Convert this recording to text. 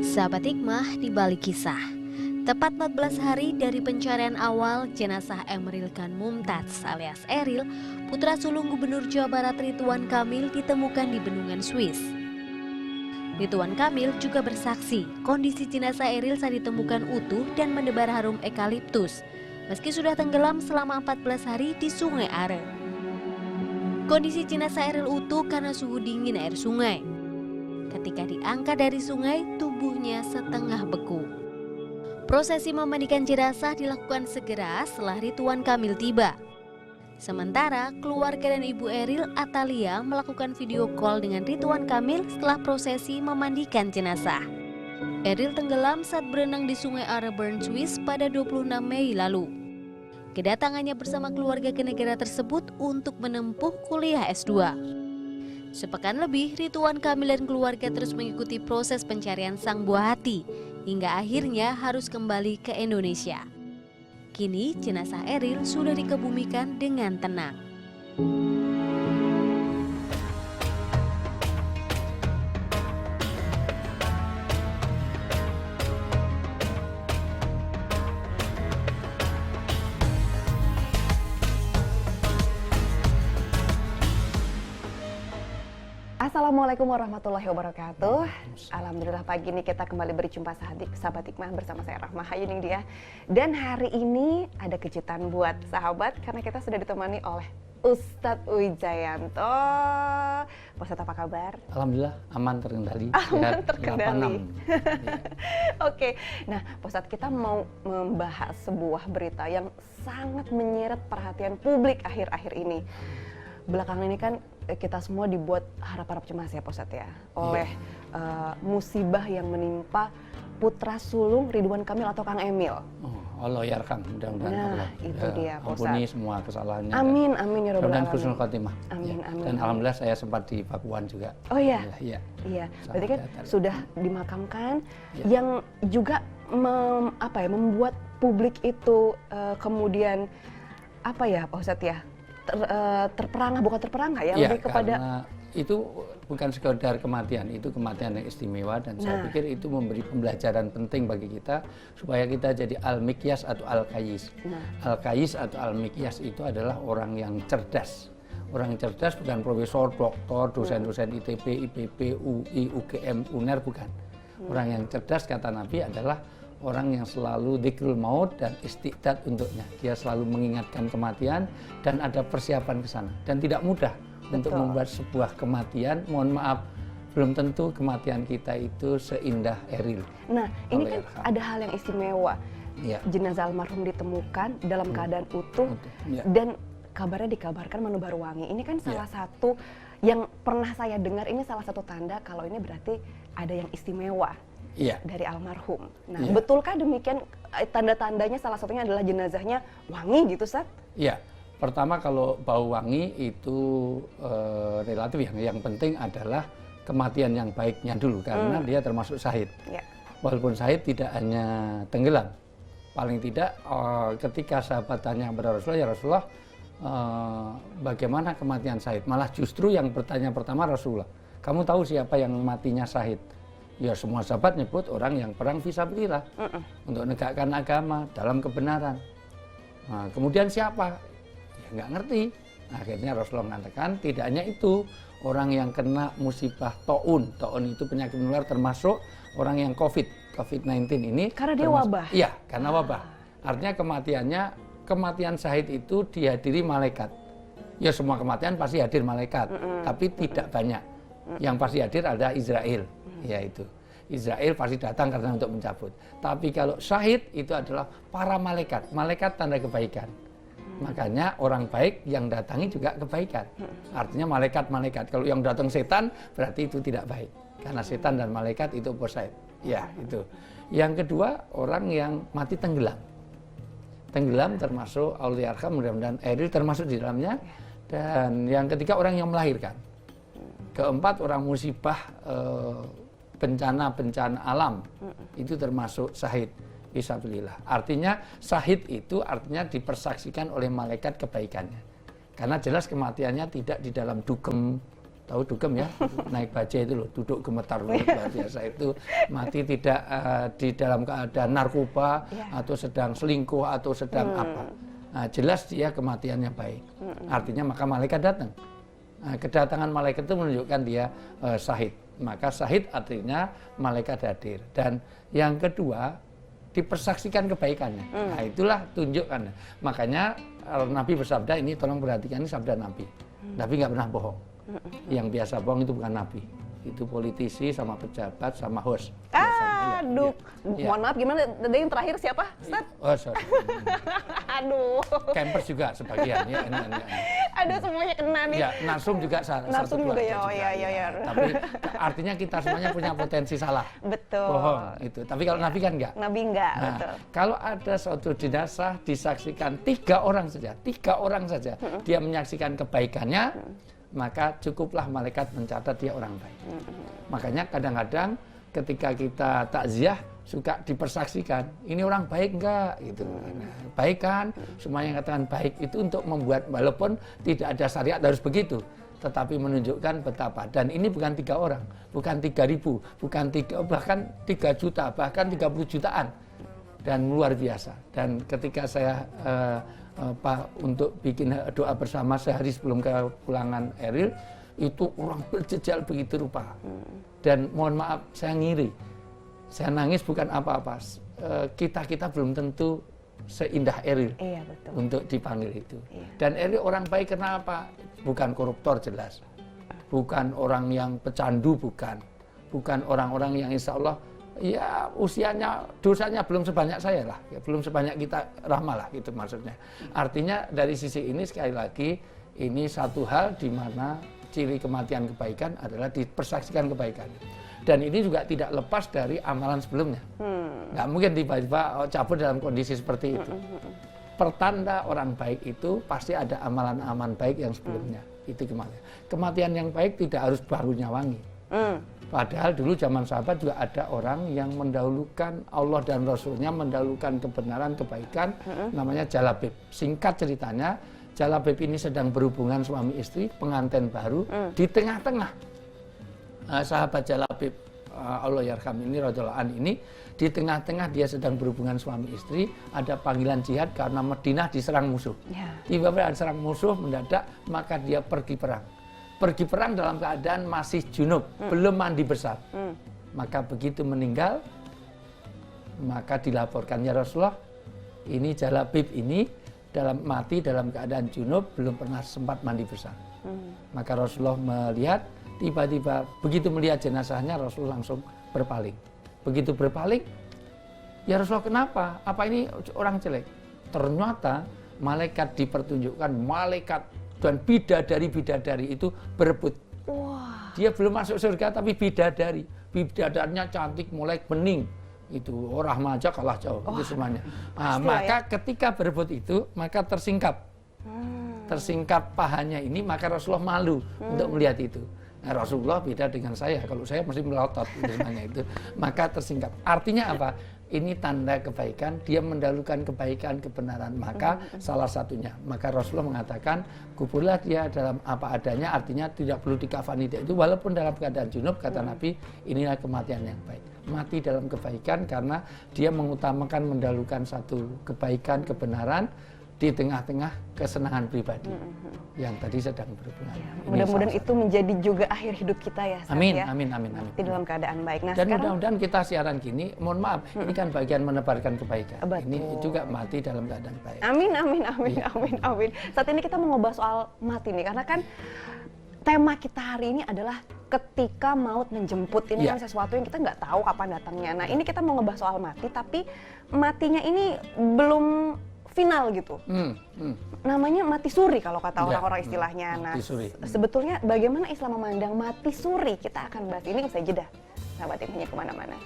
Sahabat Hikmah di balik kisah. Tepat 14 hari dari pencarian awal, jenazah Emeril Khan Mumtaz alias Eril, putra sulung Gubernur Jawa Barat Ridwan Kamil ditemukan di bendungan Swiss. Ridwan Kamil juga bersaksi kondisi jenazah Eril saat ditemukan utuh dan mendebar harum eukaliptus, meski sudah tenggelam selama 14 hari di Sungai Are. Kondisi jenazah Eril utuh karena suhu dingin air sungai. Ketika diangkat dari sungai, tubuhnya setengah beku. Prosesi memandikan jenazah dilakukan segera setelah Ridwan Kamil tiba. Sementara keluarga dan ibu Eril, Atalia, melakukan video call dengan Ridwan Kamil setelah prosesi memandikan jenazah. Eril tenggelam saat berenang di Sungai Are, Bern, Swiss pada 26 Mei lalu. Kedatangannya bersama keluarga ke negara tersebut untuk menempuh kuliah S2. Sepekan lebih, Ridwan Kamil dan keluarga terus mengikuti proses pencarian sang buah hati, hingga akhirnya harus kembali ke Indonesia. Kini jenazah Eril sudah dikebumikan dengan tenang. Assalamualaikum warahmatullahi wabarakatuh. Alhamdulillah pagi ini kita kembali berjumpa sahabat Hikmah bersama saya Rahma Hayuning dia. Dan hari ini ada kejutan buat sahabat karena kita sudah ditemani oleh Ustadz Wijayanto. Pak Ustadz, apa kabar? Alhamdulillah aman terkendali. Aman terkendali. Ya. Oke, nah Pak Ustadz, kita mau membahas sebuah berita yang sangat menyeret perhatian publik akhir-akhir ini. Belakangan ini kan kita semua dibuat harap-harap cemas ya Pak Ustadz ya, oleh musibah yang menimpa putra sulung Ridwan Kamil atau Kang Emil. Allah yarham, mudah-mudahan Nah, Allah itu dia Pak Ustadz. ampuni semua kesalahannya. Amin, amin ya Rabbal Dan Alamin. husnul khotimah. Amin, Ya. amin. Dan alhamdulillah saya sempat di Pakuan juga. Oh iya? Iya. Iya, Sangat berarti kan datar. sudah dimakamkan, Ya. yang juga membuat publik itu kemudian apa ya Pak Ustadz ya, terperangah, bukan terperangah ya, Iya, lebih kepada karena itu bukan sekedar kematian, itu kematian yang istimewa dan saya pikir itu memberi pembelajaran penting bagi kita supaya kita jadi al-mikyas atau al-kayis. Al-kayis atau al-mikyas itu adalah orang yang cerdas. Orang yang cerdas bukan profesor, doktor, dosen-dosen ITB, IPB, UI, UGM, UNER, bukan. Orang yang cerdas kata Nabi adalah orang yang selalu dzikrul maut dan istiqdad untuknya. Dia selalu mengingatkan kematian dan ada persiapan ke sana. Dan tidak mudah untuk membuat sebuah kematian. Mohon maaf, belum tentu kematian kita itu seindah Eril. Nah, ini kan ada hal yang istimewa. Ya. Jenazah almarhum ditemukan dalam keadaan utuh Ya. dan kabarnya dikabarkan menebar wangi. Ini kan salah satu yang pernah saya dengar, ini salah satu tanda kalau ini berarti ada yang istimewa. Iya. Dari almarhum. Nah, betulkah demikian tanda-tandanya salah satunya adalah jenazahnya wangi gitu, Ustadz? Iya. Pertama kalau bau wangi itu relatif ya. Yang penting adalah kematian yang baiknya dulu karena dia termasuk syahid. Ya. Walaupun syahid tidak hanya tenggelam. Paling tidak ketika sahabat tanya kepada Rasulullah, ya Rasulullah, bagaimana kematian syahid? Malah justru yang bertanya pertama Rasulullah, kamu tahu siapa yang matinya syahid? Ya semua sahabat nyebut orang yang perang fisabilillah untuk menegakkan agama dalam kebenaran. Nah, kemudian siapa? Ya nggak ngerti. Nah, akhirnya Rasulullah mengatakan tidak hanya itu, orang yang kena musibah taun. Taun itu penyakit menular termasuk orang yang COVID-19 ini. Karena dia wabah. Iya, karena wabah. Artinya kematian syahid itu dihadiri malaikat. Ya semua kematian pasti hadir malaikat, tapi tidak banyak. Yang pasti hadir ada Israel, yaitu Israel pasti datang karena untuk mencabut. Tapi kalau syahid itu adalah para malaikat, malaikat tanda kebaikan. Makanya orang baik yang datangi juga kebaikan. Artinya malaikat-malaikat. Kalau yang datang setan berarti itu tidak baik. Karena setan dan malaikat itu opposite. Ya, itu. Yang kedua, orang yang mati tenggelam. Tenggelam termasuk Allah yarham, mudah-mudahan Eril termasuk di dalamnya. Dan yang ketiga, orang yang melahirkan. Keempat, orang musibah bencana-bencana alam. Itu termasuk syahid. Fisabilillah. Artinya syahid itu artinya dipersaksikan oleh malaikat kebaikannya. Karena jelas kematiannya tidak di dalam dugem, tahu dugem ya, naik bajai itu loh, duduk gemetar luar biasa itu, mati tidak di dalam keadaan narkoba atau sedang selingkuh atau sedang apa. Nah, jelas dia kematiannya baik. Artinya maka malaikat datang. Nah, kedatangan malaikat itu menunjukkan dia syahid. Maka syahid artinya malaikat hadir. Dan yang kedua, dipersaksikan kebaikannya. Nah, itulah tunjukkan. Makanya Nabi bersabda, ini tolong perhatikan, ini sabda Nabi. Nabi nggak pernah bohong. Yang biasa bohong itu bukan Nabi. Itu politisi sama pejabat sama host. Aduh, mohon maaf, gimana tadi yang terakhir siapa, Ustaz? Oh, sorry. Aduh. Campers juga sebagian ya. Aduh, semuanya kena nih. Ya, narsum juga salah Narsum satu juga ya, keluarga oh juga, iya. Tapi artinya kita semuanya punya potensi salah. Betul. Bohong itu. Tapi kalau Nabi kan enggak. Nabi enggak, Nah, betul. kalau ada suatu jenazah disaksikan 3 orang saja, dia menyaksikan kebaikannya, maka cukuplah malaikat mencatat dia orang baik. Makanya kadang-kadang ketika kita takziah suka dipersaksikan, ini orang baik enggak gitu. Nah, baik kan? Semua yang katakan baik itu untuk membuat, walaupun tidak ada syariat harus begitu, tetapi menunjukkan betapa. Dan ini bukan 3 orang, bukan 3.000, bukan 3, bahkan 3 juta, bahkan 30 jutaan. Dan luar biasa. Dan ketika saya untuk bikin doa bersama sehari sebelum kepulangan Eril, itu orang berjejal begitu rupa. Dan mohon maaf, saya ngiri. Saya nangis bukan apa-apa. Kita belum tentu seindah Eril untuk dipanggil itu. Dan Eril orang baik kenapa? Bukan koruptor jelas. Bukan orang yang pecandu, bukan. Bukan orang-orang yang insya Allah ya usianya, dosanya belum sebanyak saya lah, ya, belum sebanyak kita Rahma lah, gitu maksudnya. Artinya dari sisi ini sekali lagi, ini satu hal di mana ciri kematian kebaikan adalah dipersaksikan kebaikan. Dan ini juga tidak lepas dari amalan sebelumnya. Nggak mungkin tiba-tiba cabut dalam kondisi seperti itu. Pertanda orang baik itu pasti ada amalan-amalan baik yang sebelumnya. Itu kematian. Kematian yang baik tidak harus baru nyawangi. Padahal dulu zaman sahabat juga ada orang yang mendahulukan Allah dan Rasulnya, mendahulukan kebenaran, kebaikan, namanya Jalabib. Singkat ceritanya, Jalabib ini sedang berhubungan suami istri, pengantin baru, di tengah-tengah sahabat Jalabib, Allah yarham ini, radhiyallahu an ini, di tengah-tengah dia sedang berhubungan suami istri, ada panggilan jihad karena Madinah diserang musuh. Tiba-tiba diserang musuh, mendadak, maka dia pergi perang. Pergi perang dalam keadaan masih junub, belum mandi besar. Maka begitu meninggal, maka dilaporkan, ya Rasulullah, ini Jalabib ini mati dalam keadaan junub, belum pernah sempat mandi besar. Maka Rasulullah melihat, tiba-tiba begitu melihat jenazahnya, Rasulullah langsung berpaling. Begitu berpaling, ya Rasulullah kenapa? Apa ini orang jelek? Ternyata malaikat dipertunjukkan, malaikat dan bidadari itu berebut. Dia belum masuk surga tapi bidadari. Bidadarinya cantik, mulai bening. Itu orang remaja kalah jauh, itu semuanya. Nah, maka ketika berebut itu, maka tersingkap. Tersingkap pahanya ini, maka Rasulullah malu untuk melihat itu. Nah, Rasulullah beda dengan saya. Kalau saya mesti melotot semuanya itu. Maka tersingkap. Artinya apa? Ini tanda kebaikan, dia mendahulukan kebaikan, kebenaran. Maka salah satunya, maka Rasulullah mengatakan, kuburlah dia dalam apa adanya, artinya tidak perlu dikafani itu. Walaupun dalam keadaan junub, kata Nabi, inilah kematian yang baik. Mati dalam kebaikan karena dia mengutamakan, mendahulukan satu kebaikan, kebenaran, di tengah-tengah kesenangan pribadi yang tadi sedang berhubungan. Mudah-mudahan itu menjadi juga akhir hidup kita ya. Amin, ya? amin. Mati dalam keadaan baik. Nah, dan sekarang, mudah-mudahan kita siaran gini, mohon maaf, ini kan bagian menebarkan kebaikan. Ini juga mati dalam keadaan baik. Amin. Saat ini kita mau ngobrol soal mati nih, karena kan tema kita hari ini adalah ketika maut menjemput. Ini kan sesuatu yang kita nggak tahu kapan datangnya. Nah, ini kita mau ngebahas soal mati, tapi matinya ini belum final gitu. Namanya mati suri kalau kata orang-orang istilahnya. Nah, sebetulnya bagaimana Islam memandang mati suri? Kita akan bahas ini usai jeda. Sahabat Ilmunya kemana-mana.